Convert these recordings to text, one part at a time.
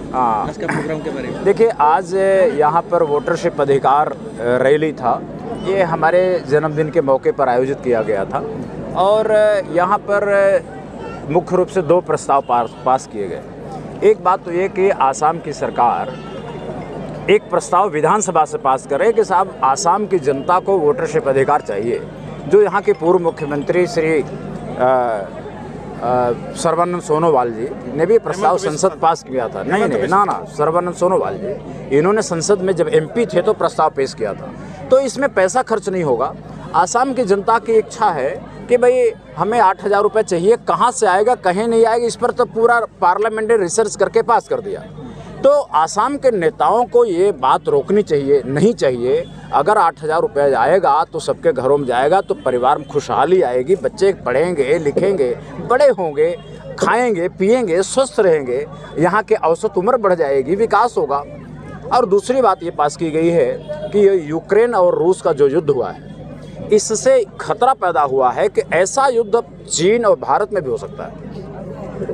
आज का प्रोग्राम के बारे में देखिए, आज यहाँ पर वोटरशिप अधिकार रैली था। ये हमारे जन्मदिन के मौके पर आयोजित किया गया था और यहाँ पर मुख्य रूप से 2 प्रस्ताव पास किए गए। एक बात तो ये कि आसाम की सरकार एक प्रस्ताव विधानसभा से पास करे कि साहब आसाम की जनता को वोटरशिप अधिकार चाहिए। जो यहाँ के पूर्व मुख्यमंत्री श्री सर्बानंद सोनोवाल जी ने भी प्रस्ताव संसद पास किया था। नहीं, सर्बानंद सोनोवाल जी, इन्होंने संसद में जब एमपी थे तो प्रस्ताव पेश किया था। तो इसमें पैसा खर्च नहीं होगा। आसाम की जनता की इच्छा है कि भाई हमें 8,000 रुपये चाहिए, कहाँ से आएगा कहीं नहीं आएगा, इस पर तो पूरा पार्लियामेंट ने रिसर्च करके पास कर दिया। तो आसाम के नेताओं को ये बात रोकनी चाहिए, नहीं चाहिए। अगर 8,000 रुपये आएगा तो सबके घरों में जाएगा तो परिवार में खुशहाली आएगी, बच्चे पढ़ेंगे लिखेंगे, बड़े होंगे, खाएंगे पिएंगे, स्वस्थ रहेंगे, यहाँ के औसत उम्र बढ़ जाएगी, विकास होगा। और दूसरी बात ये पास की गई है कि ये यूक्रेन और रूस का जो युद्ध हुआ है, इससे खतरा पैदा हुआ है कि ऐसा युद्ध चीन और भारत में भी हो सकता है।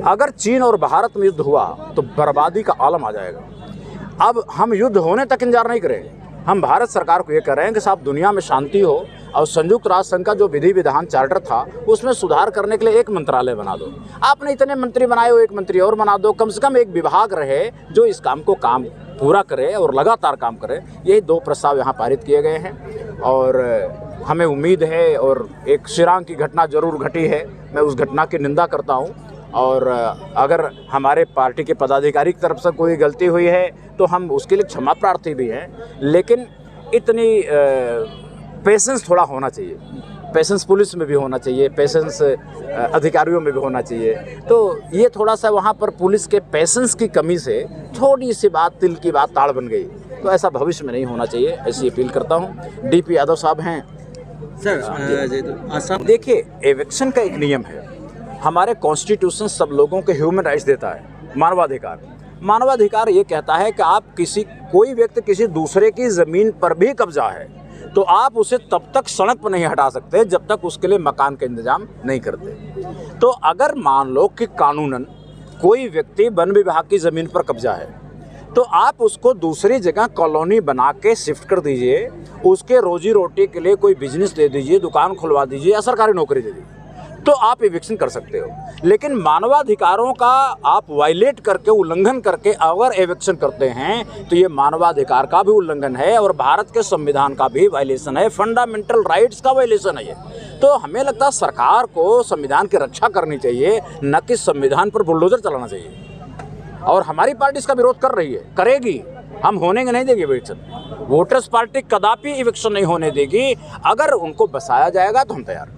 अगर चीन और भारत में युद्ध हुआ तो बर्बादी का आलम आ जाएगा। अब हम युद्ध होने तक इंतजार नहीं करेंगे। हम भारत सरकार को ये कह रहे हैं कि साहब दुनिया में शांति हो और संयुक्त राष्ट्र संघ का जो विधि विधान चार्टर था उसमें सुधार करने के लिए एक मंत्रालय बना दो। आपने इतने मंत्री बनाए हो, एक मंत्री और बना दो। कम से कम एक विभाग रहे जो इस काम को पूरा करे और लगातार काम करे। यही 2 प्रस्ताव यहाँ पारित किए गए हैं और हमें उम्मीद है, और एक शिरांग की घटना जरूर घटी है, मैं उस घटना की निंदा करता हूँ। और अगर हमारे पार्टी के पदाधिकारी की तरफ से कोई गलती हुई है तो हम उसके लिए क्षमा प्रार्थी भी हैं, लेकिन इतनी पेशेंस थोड़ा होना चाहिए। पेशेंस पुलिस में भी होना चाहिए, पेशेंस अधिकारियों में भी होना चाहिए। तो ये थोड़ा सा वहाँ पर पुलिस के पेशेंस की कमी से थोड़ी सी बात, तिल की बात ताड़ बन गई। तो ऐसा भविष्य में नहीं होना चाहिए, ऐसी अपील करता हूँ। डीपी यादव साहब हैं सर। देखिए, एविक्शन का एक नियम है, हमारे कॉन्स्टिट्यूशन सब लोगों के ह्यूमन राइट्स देता है, मानवाधिकार। मानवाधिकार ये कहता है कि आप कोई व्यक्ति किसी दूसरे की ज़मीन पर भी कब्जा है तो आप उसे तब तक सड़क पर नहीं हटा सकते जब तक उसके लिए मकान का इंतजाम नहीं करते। तो अगर मान लो कि कानूनन कोई व्यक्ति वन विभाग की ज़मीन पर कब्जा है तो आप उसको दूसरी जगह कॉलोनी बना के शिफ्ट कर दीजिए, उसके रोजी रोटी के लिए कोई बिजनेस दे दीजिए, दुकान खुलवा दीजिए या सरकारी नौकरी दे दीजिए, तो आप एविक्शन कर सकते हो। लेकिन मानवाधिकारों का आप वायलेट करके, उल्लंघन करके अगर एविक्शन करते हैं तो ये मानवाधिकार का भी उल्लंघन है और भारत के संविधान का भी वायलेशन है, फंडामेंटल राइट्स का वायलेशन है ये। तो हमें लगता है सरकार को संविधान की रक्षा करनी चाहिए, न कि संविधान पर बुलडोजर चलाना चाहिए। और हमारी पार्टी इसका विरोध कर रही है, करेगी। हम होने नहीं देंगे एविक्शन। वोटर्स पार्टी कदापि एविक्शन नहीं होने देगी। अगर उनको बसाया जाएगा तो हम तैयार,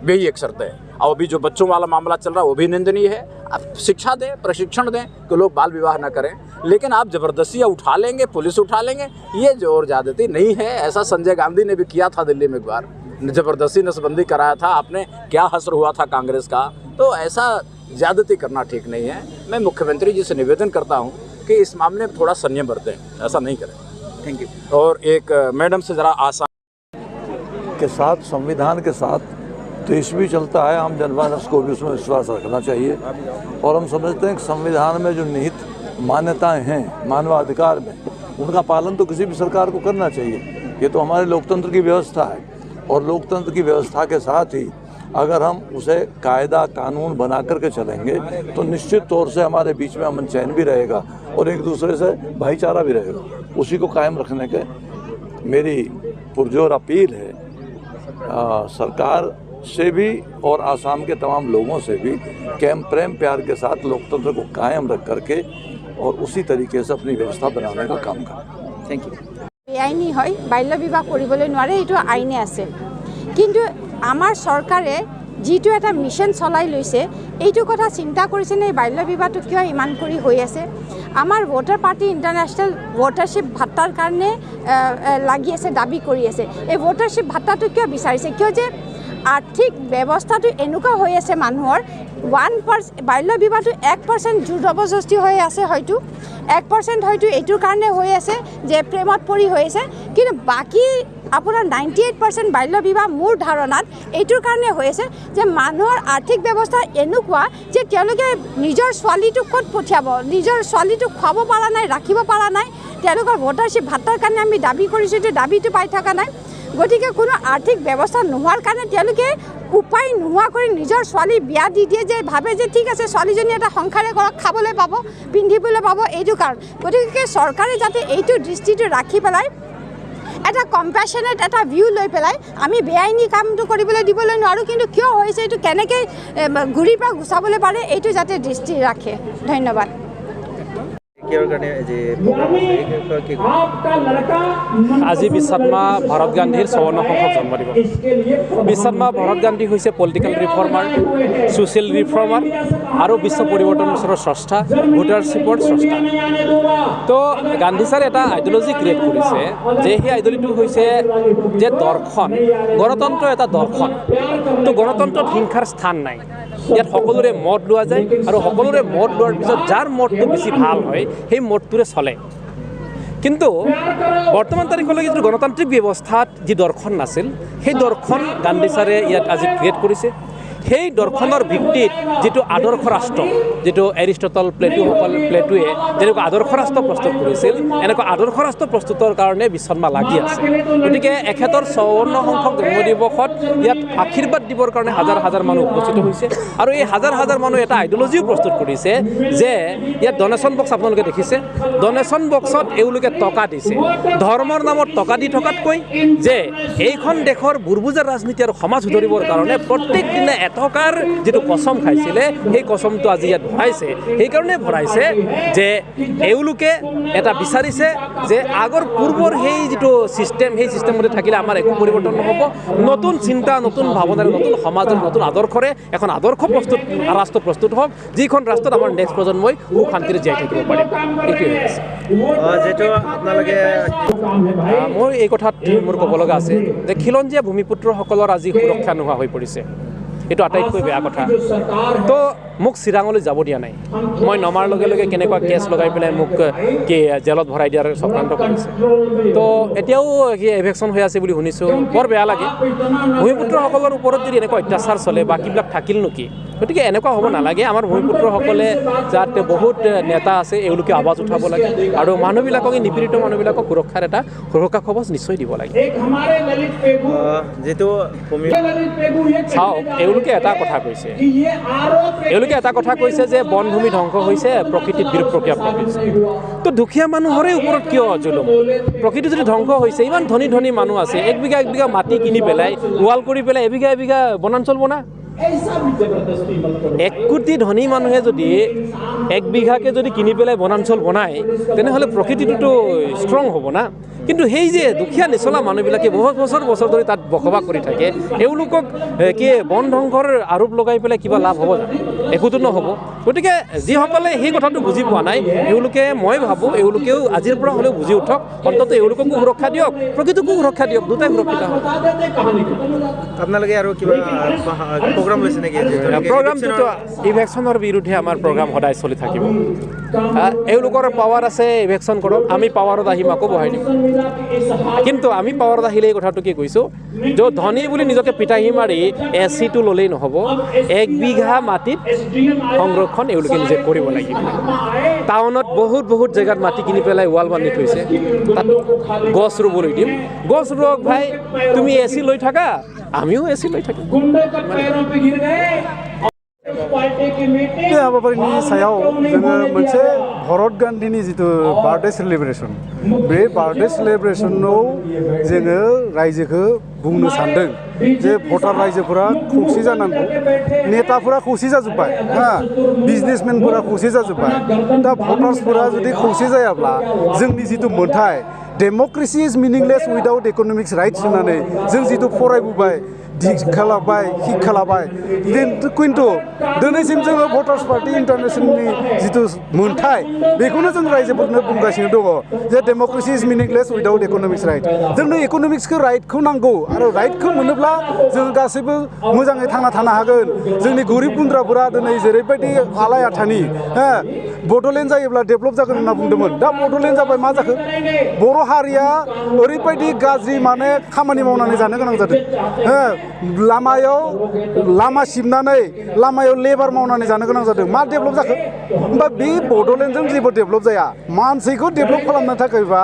यही एक शर्त है। और अभी जो बच्चों वाला मामला चल रहा है वो भी निंदनीय है। आप शिक्षा दें, प्रशिक्षण दें कि लोग बाल विवाह न करें, लेकिन आप ज़बरदस्ती उठा लेंगे, पुलिस उठा लेंगे, ये जोर ज़्यादती नहीं है। ऐसा संजय गांधी ने भी किया था दिल्ली में, एक बार ज़बरदस्ती नसबंदी कराया था, आपने क्या हसर हुआ था कांग्रेस का। तो ऐसा ज़्यादती करना ठीक नहीं है। मैं मुख्यमंत्री जी से निवेदन करता हूँ कि इस मामले में थोड़ा संयम बरतें, ऐसा नहीं करें। Thank you. और एक मैडम से ज़रा आसान के साथ, संविधान के साथ देश भी चलता है, आम जनमानस को भी उसमें विश्वास रखना चाहिए। और हम समझते हैं कि संविधान में जो निहित मान्यताएं हैं मानवाधिकार में, उनका पालन तो किसी भी सरकार को करना चाहिए। ये तो हमारे लोकतंत्र की व्यवस्था है और लोकतंत्र की व्यवस्था के साथ ही अगर हम उसे कायदा कानून बना करके चलेंगे तो निश्चित तौर से हमारे बीच में अमन चैन भी रहेगा और एक दूसरे से भाईचारा भी रहेगा। उसी को कायम रखने के मेरी पुरजोर अपील है सरकार से भी और आसाम के तमाम लोगों से भी कि हम प्रेम प्यार के साथ लोकतंत्र को कायम रख करके और उसी तरीके से अपनी व्यवस्था बनाने का काम करें। Thank you. बेआईनी है बाल्य विवाह কৰিবলৈ নোৱাৰে, এইটো আইনে আছে। কিন্তু আমাৰ চৰকাৰে যিটো এটা মিছন চলাই লৈছে এইটো কথা চিন্তা কৰিছেনে বাল্য বিবাহটো কিয় ইমান কৰি হৈ আছে? আমাৰ ভোটাৰ পাৰ্টি ইণ্টাৰনেশ্যনেল ভোটাৰশ্বিপ ভাত্তাৰ কাৰণে লাগি আছে, দাবী কৰি আছে। এই ভোটাৰশ্বিপ ভাত্তাটো কিয় বিচাৰিছে? কিয় যে আৰ্থিক ব্যৱস্থাটো এনেকুৱা হৈ আছে মানুহৰ 1% বাল্য বিবাহটো 1% জোৰ জবৰদস্তি হৈ আছে হয়তো 1% হয়তো এইটোৰ কাৰণে হৈ আছে যে প্ৰেমত পৰি হৈ আছে কিন্তু বাকী আপোনাৰ 98% বাল্য বিবাহ মোৰ ধাৰণাত এইটোৰ কাৰণে হৈ আছে যে মানুহৰ আৰ্থিক ব্যৱস্থা এনেকুৱা যে তেওঁলোকে নিজৰ ছোৱালীটোক ক'ত পঠিয়াব নিজৰ ছোৱালীটোক খুৱাব পৰা নাই ৰাখিব পৰা নাই তেওঁলোকৰ ভোটাৰশ্বিপ ভাতাৰ কাৰণে আমি দাবী কৰিছোঁ যে দাবীটো পাই থকা নাই গতিকে কোনো আৰ্থিক ব্যৱস্থা নোহোৱাৰ কাৰণে তেওঁলোকে উপায় নোহোৱা কৰি নিজৰ ছোৱালী বিয়া দি দিয়ে যে ভাবে যে ঠিক আছে ছোৱালীজনী এটা সংসাৰে ঘৰত খাবলৈ পাব পিন্ধিবলৈ পাব এইটো কাৰণ গতিকে চৰকাৰে যাতে এইটো দৃষ্টিটো ৰাখি পেলাই এটা কম্পেশ্যনেট এটা ভিউ লৈ পেলাই আমি বেআইনী কামটো কৰিবলৈ দিবলৈ নোৱাৰোঁ কিন্তু কিয় হৈছে এইটো কেনেকৈ ঘূৰিৰ পৰা গুচাবলৈ পাৰে এইটো যাতে দৃষ্টি ৰাখে ধন্যবাদ আজি বিশ্বকৰ্মা ভৰত গান্ধীৰ 54 সংখ্যক জন্মদিবস বিশ্বকৰ্মা ভৰত গান্ধী হৈছে পলিটিকেল ৰিফৰ্মাৰ ছ'চিয়েল ৰিফৰ্মাৰ আৰু বিশ্ব পৰিৱৰ্তন গোচৰৰ স্ৰষ্টা ভোটাৰশ্বিপৰ স্ৰষ্টা তো গান্ধী ছাৰে এটা আইডিঅলজি ক্ৰিয়েট কৰিছে যে সেই আইডিঅলজিটো হৈছে যে দৰ্শন গণতন্ত্ৰ এটা দৰ্শন তো গণতন্ত্ৰত হিংসাৰ স্থান নাই ইয়াত সকলোৰে মত লোৱা যায় আৰু সকলোৰে মত লোৱাৰ পিছত যাৰ মতটো বেছি ভাল হয় সেই মতটোৰে চলে কিন্তু বৰ্তমান তাৰিখলৈকে যিটো গণতান্ত্ৰিক ব্যৱস্থাত যি দৰ্শন নাছিল সেই দৰ্শন গান্ধী ছাৰে ইয়াত আজি ক্ৰিয়েট কৰিছে সেই দৰ্শনৰ ভিত্তিত যিটো আদৰ্শ ৰাষ্ট্ৰ যেটো এৰিষ্টটল প্লেটুৱে যেনেকুৱা আদৰ্শ ৰাষ্ট্ৰ প্ৰস্তুত কৰিছিল এনেকুৱা আদৰ্শ ৰাষ্ট্ৰ প্ৰস্তুতৰ কাৰণে বিশ্বকৰ্মা লাগি আছে গতিকে এখেতৰ 54 সংখ্যক জন্মদিৱসত ইয়াত আশীৰ্বাদ দিবৰ কাৰণে হাজাৰ হাজাৰ মানুহ উপস্থিত হৈছে আৰু এই হাজাৰ হাজাৰ মানুহ এটা আইডিঅলজিও প্ৰস্তুত কৰিছে যে ইয়াত ডনেশ্যন বক্স আপোনালোকে দেখিছে ডনেশ্যন বক্সত এওঁলোকে টকা দিছে ধৰ্মৰ নামত টকা দি থকাতকৈ যে এইখন দেশৰ বুৰবুজাৰ ৰাজনীতি আৰু সমাজ সুধৰিবৰ কাৰণে প্ৰত্যেক দিনে টকাৰ যেটো কসম খাইছিলে সেই কসমটো আজি ইয়াত ভৰাইছে সেইকাৰণে ভৰাইছে যে এওঁলোকে এটা বিচাৰিছে যে আগৰ পূৰ্বৰ সেই যেটো সিস্টেম সেই সিস্টেমতে থাকিলে আমাৰ একো পৰিৱৰ্তন নহব নতুন চিন্তা নতুন ভাৱনাৰ নতুন সমাজৰ নতুন আদৰ্শৰে এখন আদৰ্শ প্ৰস্তুত ৰাষ্ট্ৰ প্ৰস্তুত হওক যিখন ৰাষ্ট্ৰত আমাৰ নেক্সট প্ৰজন্মই সুখ শান্তিৰে জীয়াই থাকিব পাৰে এইটোৱে আছে যেটো আপোনালোকে মই এই কথাত মোৰ ক'ব লগা আছে যে খিলঞ্জীয়া ভূমিপুত্ৰসকলৰ আজি সুৰক্ষা নোহোৱা হৈ পৰিছে এইটো আটাইতকৈ বেয়া কথা তো মোক চিৰাঙলৈ যাব দিয়া নাই মই নমাৰ লগে লগে কেনেকুৱা কেছ লগাই পেলাই মোক কি জেলত ভৰাই দিয়াৰ চক্ৰান্ত কৰিছে তো এতিয়াও কি এভেকশ্যন হৈ আছে বুলি শুনিছোঁ বৰ বেয়া লাগে ভূমিপুত্ৰসকলৰ ওপৰত যদি এনেকুৱা অত্যাচাৰ চলে বাকীবিলাক থাকিল নেকি গতিকে এনেকুৱা হ'ব নালাগে আমাৰ ভূমিপুত্ৰসকলে যাতে বহুত নেতা আছে এওঁলোকে আৱাজ উঠাব লাগে আৰু মানুহবিলাকক নিপীড়িত মানুহবিলাকক সুৰক্ষাৰ এটা সুৰক্ষা কৱচ নিশ্চয় দিব লাগে যেটো চাওক এওঁলোকে এটা কথা কৈছে যে বনভূমি ধ্বংস হৈছে প্ৰকৃতিত বিৰূপ প্ৰক্ৰিয়া প্ৰকৃতি তো দুখীয়া মানুহৰে ওপৰত কিয় জুলুম প্ৰকৃতি যদি ধ্বংস হৈছে ইমান ধনী ধনী মানুহ আছে এক বিঘা মাটি কিনি পেলাই ৱাল কৰি পেলাই এবিঘা বনাঞ্চল বনা 1 কোটি ধনী মানুহে যদি 1 বিঘাকে যদি কিনি পেলাই বনাঞ্চল বনায় তেনেহ'লে প্ৰকৃতিটো ষ্ট্ৰং হ'ব না কিন্তু সেই যে দুখীয়া নিচলা মানুহবিলাকে বহুত বছৰ ধৰি তাত বসবাস কৰি থাকে এওঁলোকক কি বন ধ্বংসৰ আৰোপ লগাই পেলাই কিবা লাভ হ'ব একোতো নহ'ব গতিকে যিসকলে সেই কথাটো বুজি পোৱা নাই এওঁলোকে মই ভাবোঁ এওঁলোকেও আজিৰ পৰা হ'লেও বুজি উঠক অন্ততঃ এওঁলোককো সুৰক্ষা দিয়ক প্ৰকৃতিকো সুৰক্ষা দিয়ক দুটাই সুৰক্ষিত হ'ব আপোনালোকে আৰু কিবা প্ৰগ্ৰাম লৈছে নেকি প্ৰগ্ৰামটোতো ইভেকশ্যনৰ বিৰুদ্ধে আমাৰ প্ৰগ্ৰাম সদায় চলি থাকিব এওঁলোকৰ পাৱাৰ আছে ইভেকশ্যন কৰক আমি পাৱাৰত আহিম আকৌ বহাই দিম কিন্তু আমি পাৱাৰত আহিলে এই কথাটো কি কৈছোঁ যে ধনী বুলি নিজকে পিতাহী মাৰি এচিটো ল'লেই নহ'ব 1 বিঘা মাটিত সংৰক্ষণ এওঁলোকে নিজে কৰিব লাগিব টাউনত বহুত জেগাত মাটি কিনি পেলাই ৱাল বান্ধি থৈছে তাত গছ ৰুবলৈ দিম গছ ৰুৱক ভাই তুমি এচি লৈ থাকা আমিও এচি লৈ থাকিম बे हाबाफारिनि सायाव जोङो मोनसे भरत गान्धीनि जितु बार्थडे सेलिब्रेसन बे बार्थडे सेलिब्रेसनाव जोङो रायजोखौ बुंनो सानदों जे भटार रायजोफोरा खौसे जानांगौ नेताफोरा खौसे जाजोब्बाय हा बिजनेसमेनफोरा खौसे जाजोब्बाय दा भटार्सफोरा जुदि खौसे जायाब्ला जोंनि जितु मोनथाय democracy is meaningless without economics rights होननानै जों जितु फरायबोबाय दीक्षा लाबाय शिक्षा लाबाय किन्तु दिनैसिम जोङो भटार्स पार्टी इन्टारनेशनेलनि जिथु मोन्थाय बेखौनो जों रायजोफोरनो बुंगासिनो दङ जे democracy is meaningless without economics right जोंनो इक'नमिक्सखौ राइटखौ नांगौ आरो राइटखौ मोनोब्ला जों गासैबो मोजाङै थांना थानो हागोन जोंनि गोरिब गुन्द्राफोरा दिनै जेरैबायदि आलाय आथानि बड'लेण्ड जायोब्ला डेभेलप जागोन होनना बुंदोंमोन दा बड'लेण्ड जाबाय मा जाखो बर' हारिया ओरैबायदि गाज्रि माने खामानि मावनानै जानो गोनां जादों लामा सिबनानै लामायाव लेबार मावनानै जानो गोनां जादों मा डेभेलप जाखो होमबा बे बड'लेण्डजों जेबो डेभेलप जाया मानसिखौ डेभेलप खालामनो थाखायबा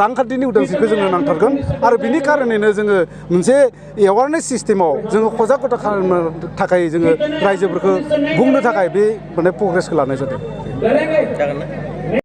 रांखान्थिनि उदांस्रिखौ जोंनो नांथारगोन आरो बिनि कारनैनो जोङो मोनसे एवारनेस सिस्टेमाव जोङो सजागता खालामनो थाखाय जोङो रायजोफोरखौ बुंनो थाखाय बे माने प्रग्रेसखौ लानाय जादों जागोन ना